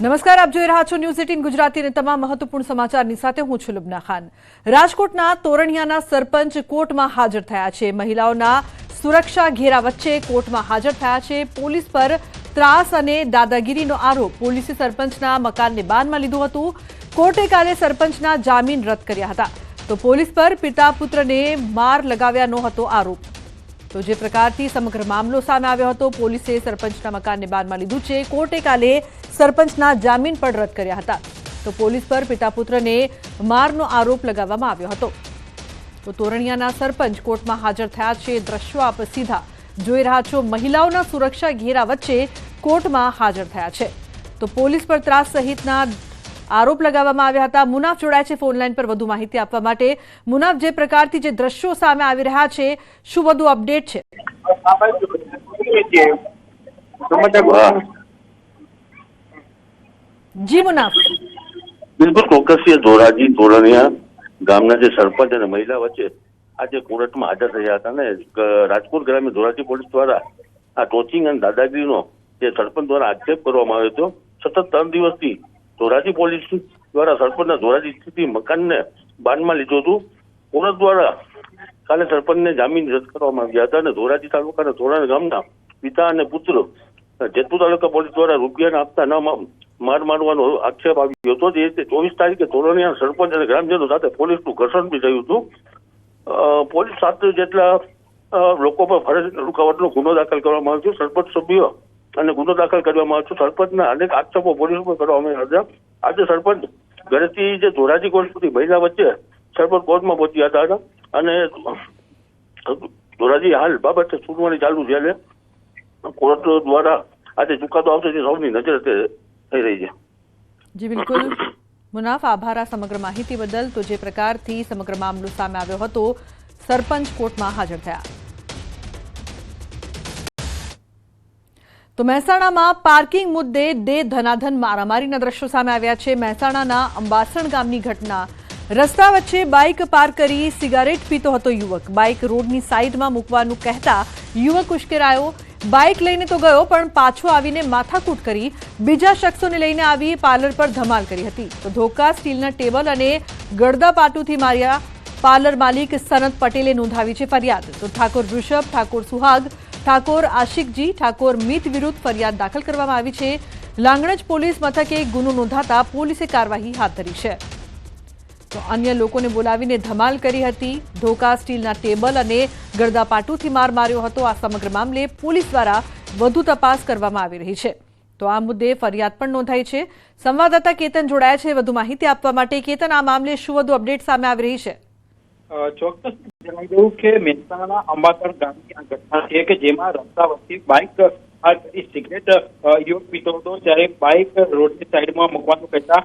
નમસ્કાર, આપ જોઈ રહ્યા છો ન્યૂઝ 18 ગુજરાતી અને તમામ મહત્વપૂર્ણ સમાચારની સાથે હું છું લુબના ખાન। રાજકોટના તોરણિયાના સરપંચ કોર્ટમાં હાજર થયા છે। મહિલાઓના સુરક્ષા ઘેરા વચ્ચે કોર્ટમાં હાજર થયા છે। પોલીસ પર ત્રાસ અને દાદાગીરીનો આરોપ। પોલીસે સરપંચના મકાનને બાંધમાં લીધું હતું। કોર્ટે કાલે સરપંચના જામીન રદ કર્યા હતા, તો પોલીસ પર પિતા પુત્રને માર લગાવ્યાનો હતો આરોપ। તો જે પ્રકારથી સમગ્ર મામલો સામે આવ્યો હતો, પોલીસે સરપંચના મકાનને બાંધમાં લીધું છે। કોર્ટે કાલે સરપંચના જામીન પણ રદ કર્યા હતા, તો પોલીસ પર પિતા પુત્રને મારનો આરોપ લગાવવામાં આવ્યો હતો। તો તોરણિયાના સરપંચ કોર્ટમાં હાજર થયા છે। દ્રશ્યો આપ સીધા જોઈ રહ્યા છો। મહિલાઓના સુરક્ષા ઘેરા વચ્ચે કોર્ટમાં હાજર થયા છે, તો પોલીસ પર ત્રાસ સહિતના આરોપ લગાવવામાં આવ્યા હતા। મુનાફ જોડાય છે ફોનલાઈન પર વધુ માહિતી આપવા માટે। મુનાફ, જે પ્રકારથી જે દ્રશ્યો સામે આવી રહ્યા છે, શું વધુ અપડેટ છે? જી મુનાફ, બિલકુલ ચોક્કસ ધોરાજી તોરણિયા ગામના જે સરપંચ અને મહિલા વચ્ચે આજે કોર્ટમાં હાજર થયા હતા ને રાજકોટ ગ્રામ્ય ધોરાજી પોલીસ દ્વારા આ ટોચિંગ અને દાદાગીરીનો જે સરપંચ દ્વારા આક્ષેપ કરવામાં આવ્યો હતો। સતત 3 દિવસથી ધોરાજી પોલીસ દ્વારા સરપંચના ધોરાજી સ્થિતિ મકાનને બાંધમાં લીધું હતું। કોર્ટ દ્વારા કાલે સરપંચને જામીન રદ કરવામાં આવ્યા હતા અને ધોરાજી તાલુકાના ધોરાણ ગામના પિતા અને પુત્ર જેતપુર તાલુકા પોલીસ દ્વારા રૂપિયા આપતા ન માર મારવાનો આક્ષેપ આવ્યો હતો। જે રીતે 24 તારીખે તોરણિયા સરપંચ અને ગ્રામજનો સાથે પોલીસનું ઘર્ષણ બી થયું હતું। પોલીસ 7 જેટલા લોકો પર ફરજ રૂકાવટનો ગુનો દાખલ કરવામાં આવ્યો છે। સરપંચ સભ્યો અને ગુનો દાખલ કરવામાં આવ્યો છે। સરપંચના અનેક આક્ષેપો પોલીસ ઉપર કરવામાં આવ્યા હતા। આજે સરપંચ ઘરેથી જે ધોરાજી કોર્ટ સુધી મહિલા વચ્ચે સરપંચ કોર્ટમાં પહોંચ્યા હતા અને ધોરાજી હાલ બાબતે સુનાવણી ચાલુ છે। કોર્ટ દ્વારા આજે ચુકાદો આવશે જે સૌની નજર થઈ રહી છે। જી બિલકુલ મુનાફ, આભાર આ સમગ્ર માહિતી બદલ। તો જે પ્રકારથી સમગ્ર મામલો સામે આવ્યો હતો, સરપંચ કોર્ટમાં હાજર થયા। તો મહેસાણામાં પાર્કિંગ મુદ્દે ધનાધન મારામારીના દ્રશ્યો સામે આવ્યા છે। મહેસાણાના અંબાસણ ગામની ઘટના। રસ્તા વચ્ચે બાઇક પાર્ક કરી સિગારેટ પીતો હતો યુવક। બાઇક રોડની સાઈડમાં મૂકવાનું કહેતા યુવક ઉશ્કેરાયો। બાઇક લઈને તો ગયો, પણ પાછો આવીને માથાકૂટ કરી બીજા શખ્સોને લઈને આવી પાર્લર પર ધમાલ કરી હતી। તો ધોકા, સ્ટીલના ટેબલ અને ગળદા પાટુથી માર્યા। પાર્લર માલિક સનત પટેલે નોંધાવી છે ફરિયાદ। તો ઠાકોર વૃષભ, ઠાકોર સુહાગ, ઠાકોર આશિકજી, ઠાકોર મિત વિરુદ્ધ ફરિયાદ દાખલ કરવામાં આવી છે। લાંગણજ પોલીસ મથકે ગુનો નોંધાતા પોલીસે કાર્યવાહી હાથ ધરી છે। તો અન્ય લોકોને બોલાવીને ધમાલ કરી હતી। ધોકા, સ્ટીલના ટેબલ અને ગળદા પાટુથી માર માર્યો હતો। આ સમગ્ર મામલે પોલીસ દ્વારા વધુ તપાસ કરવામાં આવી રહી છે। તો આ મુદ્દે ફરિયાદ પણ નોંધાઈ છે। સંવાદદાતા કેતન જોડાયા છે વધુ માહિતી આપવા માટે। કેતન, આ મામલે શું વધુ અપડેટ સામે આવી રહી છે? ચોક્કસ જણાવી દઉં કે મહેસાણાના અંબાસણ ગામની આ ઘટના છે કે જેમાં રસ્તા વચ્ચે બાઇક સિગરેટ યુવક પીતો હતો, ત્યારે બાઇક રોડની સાઈડમાં મૂકવાનું કહેતા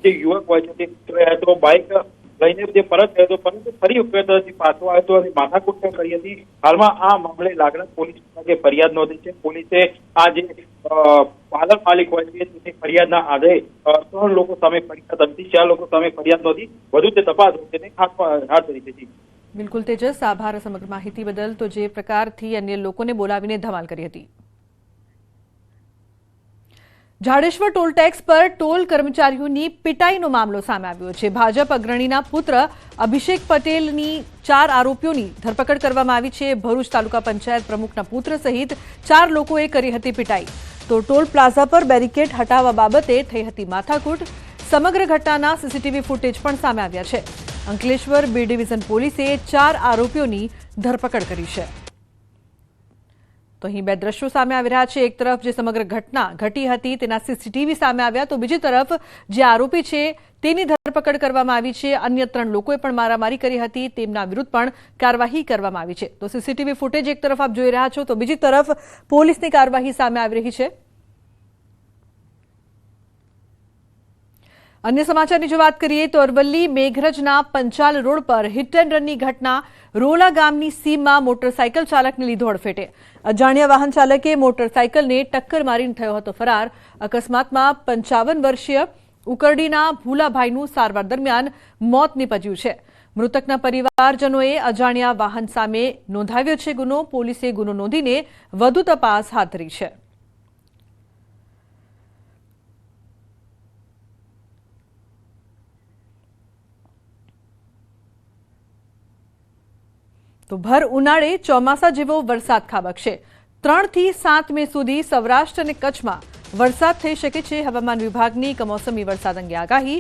જે યુવક હોય છે તે તો બાઇક લઈને જે પરત ગયો હતો, પરંતુ ફરી વખત પાછો આવ્યો હતો અને માથાકૂટ પણ કરી હતી। હાલમાં આ મામલે લાગણજ પોલીસ મથકે ફરિયાદ નોંધી છે। પોલીસે આ જે પાર્લર માલિક હોય છે તેની ફરિયાદના આધારે 3 લોકો સામે ફરિયાદ હતી, 4 લોકો સામે ફરિયાદ નોંધી વધુ તે તપાસ હાથ ધરી છે। બિલકુલ તેજસ, આભાર સમગ્ર માહિતી બદલ। તો જે પ્રકારથી અન્ય લોકોને બોલાવીને ધમાલ કરી હતી। જાડેશ્વર ટોલ ટેક્સ પર ટોલ કર્મચારીઓની પિટાઈનો મામલો સામે આવ્યો છે। ભાજપ અગ્રણીના પુત્ર અભિષેક પટેલની 4 આરોપીઓની ધરપકડ કરવામાં આવી છે। ભરૂચ તાલુકા પંચાયત પ્રમુખના પુત્ર સહિત 4 લોકોએ કરી હતી પિટાઈ। તો ટોલ પ્લાઝા પર બેરિકેડ હટાવવા બાબતે થઈ હતી માથાકૂટ। સમગ્ર ઘટનાના સીસીટીવી ફૂટેજ પણ સામે આવ્યા છે। અંકલેશ્વર બી ડિવિઝન પોલીસે 4 આરોપીઓની ધરપકડ કરી છે। તો અહીં 2 દ્રશ્યો સામે આવી રહ્યા છે। એક તરફ જે સમગ્ર ઘટના ઘટી હતી તેના સીસીટીવી સામે આવ્યા, તો બીજી તરફ જે આરોપી છે તેની ધરપકડ કરવામાં આવી છે। અન્ય 3 લોકોએ પણ મારામારી કરી હતી, તેમના વિરુદ્ધ પણ કાર્યવાહી કરવામાં આવી છે। તો સીસીટીવી ફૂટેજ એક તરફ આપ જોઈ રહ્યા છો, તો બીજી તરફ પોલીસની કાર્યવાહી સામે આવી રહી છે। અન્ય સમાચારની જો વાત કરીએ તો અરવલ્લી મેઘરજના પંચાલ રોડ પર હિટ એન્ડ રનની ઘટના। રોલા ગામની સીમમાં મોટરસાયકલ ચાલકને લીધો અડફેટે। અજાણ્યા વાહન ચાલકે મોટરસાયકલને ટક્કર મારીને થયો હતો ફરાર। અકસ્માતમાં 55 વર્ષીય ઉકરડીના ભૂલાભાઈનું સારવાર દરમિયાન મોત નીપજ્યું છે। મૃતકના પરિવારજનોએ અજાણ્યા વાહન સામે નોંધાવ્યો છે ગુનો। પોલીસે ગુનો નોંધીને વધુ તપાસ હાથ ધરી છે। તો ભર ઉનાળે ચોમાસા જેવો વરસાદ ખાબકશે. 3 થી 7 મે સુધી સૌરાષ્ટ્ર અને કચ્છમાં વરસાદ થઈ શકે છે. હવામાન વિભાગની કમોસમી વરસાદ અંગે આગાહી.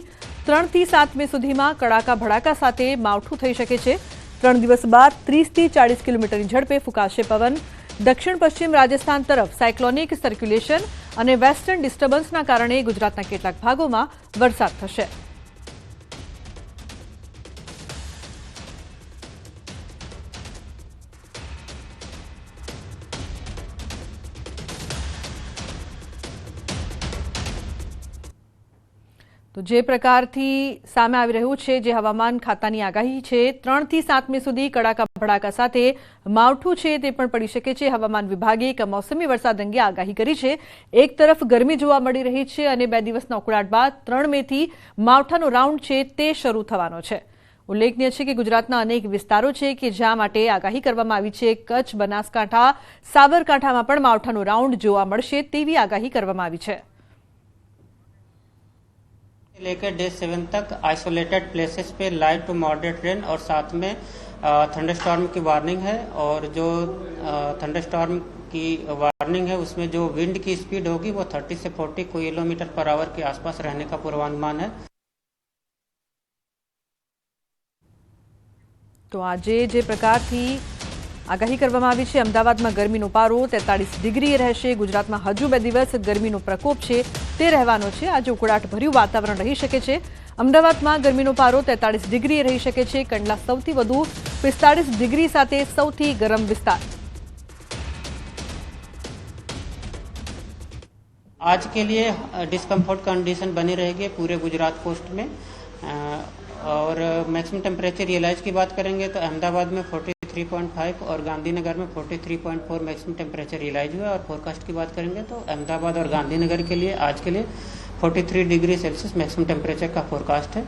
3 થી 7 મે સુધીમાં કડાકા ભડાકા સાથે માવઠું થઈ શકે છે. 3 દિવસ બાદ 30 થી 40 કિલોમીટરની ઝડપે ફૂંકાશે પવન. દક્ષિણ પશ્ચિમ રાજસ્થાન તરફ સાયક્લોનિક સર્ક્યુલેશન અને વેસ્ટર્ન ડિસ્ટર્બન્સના કારણે ગુજરાતના કેટલાક ભાગોમાં વરસાદ થશે. તો જે પ્રકારથી સામે આવી રહ્યું છે, જે હવામાન ખાતાની આગાહી છે, 3 થી 7 મે સુધી કડાકા ભડાકા સાથે માવઠું છે તે પણ પડી શકે છે. હવામાન વિભાગે કમોસમી વરસાદ અંગે આગાહી કરી છે. એક તરફ ગરમી જોવા મળી રહી છે અને 2 દિવસના ઉકળાટ બાદ 3 મેથી માવઠાનો રાઉન્ડ છે તે શરૂ થવાનો છે. ઉલ્લેખનીય છે કે ગુજરાતના અનેક વિસ્તારો છે કે જ્યાં માટે આગાહી કરવામાં આવી છે. કચ્છ, બનાસકાંઠા, સાબરકાંઠામાં પણ માવઠાનો રાઉન્ડ જોવા મળશે તેવી આગાહી કરવામાં આવી છે. लेकर डे 7 तक आइसोलेटेड प्लेसेस पे लाइट टू मॉडरेट रेन और साथ में थंडरस्टॉर्म की वार्निंग है. और जो थंडरस्टॉर्म की वार्निंग है उसमें जो विंड की स्पीड होगी वो 30 से 40 किलोमीटर पर आवर के आसपास रहने का पूर्वानुमान है. તો આજે જે પ્રકારથી આગાહી કરવામાં આવી છે, અમદાવાદમાં ગરમીનો પારો 43 ડિગ્રી રહેશે. ગુજરાતમાં હજુ 2 દિવસ ગરમીનો પ્રકોપ છે તે રહેવાનો છે. આજે ઉકળાટભર્યું વાતાવરણ રહી શકે છે. અમદાવાદમાં ગરમીનો પારો 43 ડિગ્રી રહી શકે છે. કંડલા સૌથી વધુ 45 ડિગ્રી સાથે સૌથી ગરમ વિસ્તાર. आज के लिए डिस्कम्फर्ट कंडीशन बनी रहेगी पूरे गुजरात कोस्ट में. और मैक्सिमम टेम्परेचर रियलाइज की बात करेंगे तो अहमदाबाद में 43.5 और गांधीनगर में 43.4 मैक्सिमम टेम्परेचर रियलाइज हुआ. और फोरकास्ट की बात करेंगे तो अहमदाबाद और गांधीनगर के लिए आज के लिए 43 डिग्री सेल्सियस मैक्सिमम टेम्परेचर का फोरकास्ट है.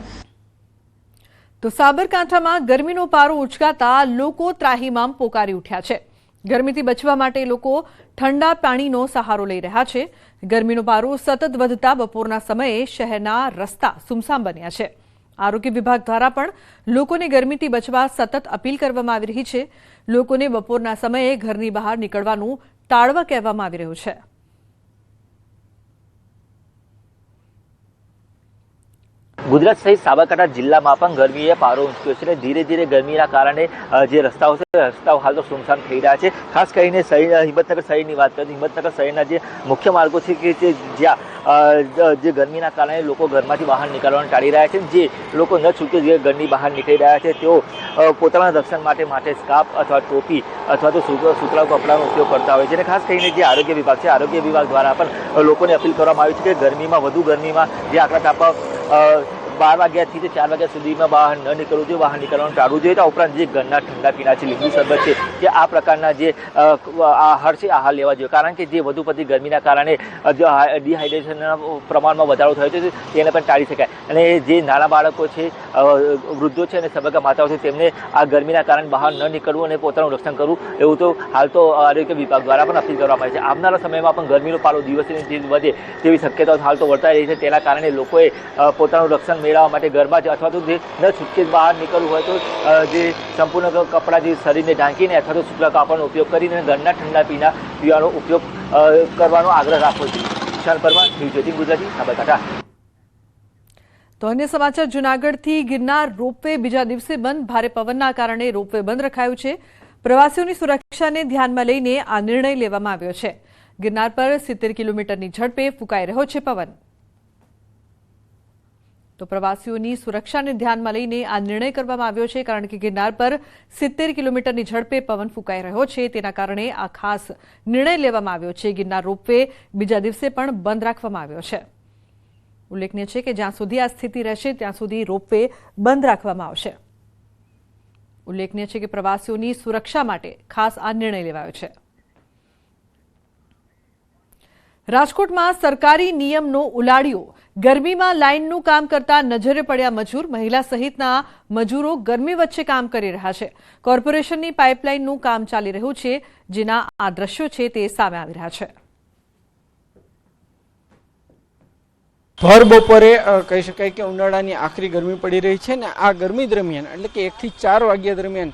તો સાબરકાંઠામાં ગરમીનો પારો ઉચકાતા લોકો ત્રાહિમામ પોકારી ઉઠ્યા છે. ગરમીથી બચવા માટે લોકો ઠંડા પાણીનો સહારો લઈ રહ્યા છે. ગરમીનો પારો સતત વધતા બપોરના સમયે શહેરના રસ્તા સુમસામ બન્યા છે. આરોગ્ય વિભાગ દ્વારા પણ લોકોને ગરમીથી બચવા સતત અપીલ કરવામાં આવી રહી છે. લોકોને બપોરના સમયે ઘરની બહાર નીકળવાનું ટાળવા કહેવામાં આવી રહ્યું છે. ગુજરાત સહિત સાબરકાંઠા જિલ્લામાં પણ ગરમીએ પારો ઊંચક્યો છે. ધીરે ધીરે ગરમીના કારણે જે રસ્તાઓ છે, રસ્તાઓ હાલ તો સુમસામ થઈ રહ્યા છે. ખાસ કરીને હિંમતનગર શહેરની વાત કરીએ, હિંમતનગર શહેરના જે મુખ્ય માર્ગો છે કે જ્યાં જે ગરમીના કારણે લોકો ઘરમાંથી બહાર નીકળવાનું ટાળી રહ્યા છે. જે લોકો ન છૂટકે જે ઘરની બહાર નીકળી રહ્યા છે તેઓ પોતાના રક્ષણ માટે સ્કાર્ફ અથવા ટોપી અથવા તો સુતરાઉ કપડાનો ઉપયોગ કરતા હોય છે. અને ખાસ કરીને જે આરોગ્ય વિભાગ છે, આરોગ્ય વિભાગ દ્વારા પણ લોકોને અપીલ કરવામાં આવી છે કે વધુ ગરમીમાં જે આંકડા તાપા 12 વાગ્યાથી 4 વાગ્યા સુધીમાં બહાર ન નીકળવું જોઈએ, બહાર નીકળવાનું ટાળવું જોઈએ. તો ઉપરાંત જે ઘરના ઠંડા પીણા છે, લીંબુ શરબત છે, કે આ પ્રકારના જે આહાર છે આહાર લેવા જોઈએ. કારણ કે જે વધુ પડતી ગરમીના કારણે ડિહાઇડ્રેશનના પ્રમાણમાં વધારો થયો છે તેને પણ ટાળી શકાય. અને જે નાના બાળકો છે, વૃદ્ધો છે અને સબકા માતાઓ છે તેમને આ ગરમીના કારણે બહાર ન નીકળવું અને પોતાનું રક્ષણ કરવું એવું તો હાલ તો આરોગ્ય વિભાગ દ્વારા પણ અપીલ કરવામાં આવી છે. આવનારા સમયમાં પણ ગરમીનો પારો દિવસે વધે તેવી શક્યતાઓ હાલ તો વર્તાઈ રહી છે. તેના કારણે લોકોએ પોતાનું રક્ષણ મેળવવા માટે ઘરમાં જ અથવા તો જે ન છૂટકે બહાર નીકળવું હોય તો જે સંપૂર્ણ કપડાં જે શરીરને ઢાંકીને અથવા તો સૂતરા કાપડનો ઉપયોગ કરીને ઘરના ઠંડા પીવાનો ઉપયોગ કરવાનો આગ્રહ રાખવો જોઈએ. વિશાલ પરમાર, ન્યૂઝ 18 ગુજરાતી, સાબરકાંઠા. તો અન્ય સમાચાર, જૂનાગઢથી ગિરનાર રોપવે બીજા દિવસે બંધ. ભારે પવનના કારણે રોપવે બંધ રખાયું છે. પ્રવાસીઓની સુરક્ષાને ધ્યાનમાં લઈને આ નિર્ણય લેવામાં આવ્યો છે. ગિરનાર પર 70 કિલોમીટરની ઝડપે ફૂંકાઈ રહ્યો છે પવન. તો પ્રવાસીઓની સુરક્ષાને ધ્યાનમાં લઈને આ નિર્ણય કરવામાં આવ્યો છે. કારણ કે ગિરનાર પર 70 કિલોમીટરની ઝડપે પવન ફૂંકાઈ રહ્યો છે, તેના કારણે આ ખાસ નિર્ણય લેવામાં આવ્યો છે. ગિરનાર રોપવે બીજા દિવસે પણ બંધ રાખવામાં આવ્યો છે. ઉલ્લેખનીય છે કે જ્યાં સુધી આ સ્થિતિ રહેશે ત્યાં સુધી રોપવે બંધ રાખવામાં આવશે. ઉલ્લેખનીય છે કે પ્રવાસીઓની સુરક્ષા માટે ખાસ આ નિર્ણય લેવાયો છે. રાજકોટમાં સરકારી નિયમનો ઉલાળ્યો. ગરમીમાં લાઇનનું કામ કરતા નજરે પડ્યા મજૂર. મહિલા સહિતના મજૂરો ગરમી વચ્ચે કામ કરી રહ્યા છે. કોર્પોરેશનની પાઇપલાઇનનું કામ ચાલી રહ્યું છે, જેના આ દ્રશ્યો છે તે સામે આવી રહ્યા છે. ભર બપોરે કહી શકાય કે ઉનાળાની આખરી ગરમી પડી રહી છે ને આ ગરમી દરમિયાન એટલે કે 1 થી 4 વાગ્યા દરમિયાન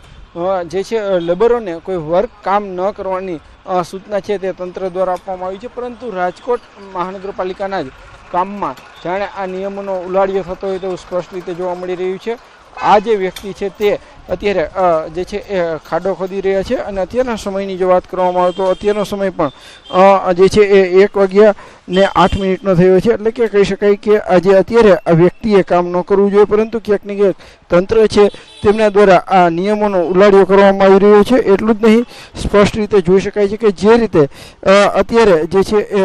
જે છે લેબરોને કોઈ વર્ક કામ ન કરવાની સૂચના છે તે તંત્ર દ્વારા આપવામાં આવી છે, પરંતુ રાજકોટ મહાનગરપાલિકાના જ કામમાં જાણે આ નિયમોનો ઉલાળ્યો થતો હોય તેવું સ્પષ્ટ રીતે જોવા મળી રહ્યું છે. આ જે વ્યક્તિ છે તે અત્યારે જે છે એ ખાડો ખોદી રહ્યા છે અને અત્યારના સમયની જો વાત કરવામાં આવે તો અત્યારનો સમય પણ જે છે એ 1:08 થયો છે. એટલે કે કહી શકાય કે આજે અત્યારે આ વ્યક્તિએ કામ ન કરવું જોઈએ, પરંતુ ક્યાંક ને ક્યાંક તંત્ર છે તેમના દ્વારા આ નિયમોનો ઉલાળ્યો કરવામાં આવી રહ્યો છે. એટલું જ નહીં, સ્પષ્ટ રીતે જોઈ શકાય છે કે જે રીતે અત્યારે જે છે એ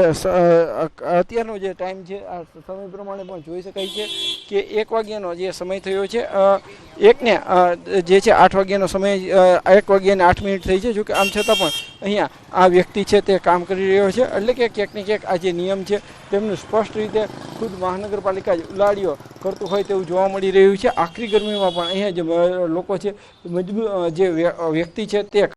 અત્યારનો જે ટાઈમ છે આ સમય પ્રમાણે પણ જોઈ શકાય છે કે 1 વાગ્યાનો જે સમય થયો છે, જે છે 8 વાગ્યાનો સમય 1:08 થઈ છે. જોકે આમ છતાં પણ અહીંયા આ વ્યક્તિ છે તે કામ કરી રહ્યો છે. એટલે કે ક્યાંક ને ક્યાંક આ જે નિયમ છે તેમનું સ્પષ્ટ રીતે ખુદ મહાનગરપાલિકા જ ઉલાળ્યો કરતું હોય તેવું જોવા મળી રહ્યું છે. આખરી ગરમીમાં પણ અહીંયા જે લોકો છે જે વ્યક્તિ છે તે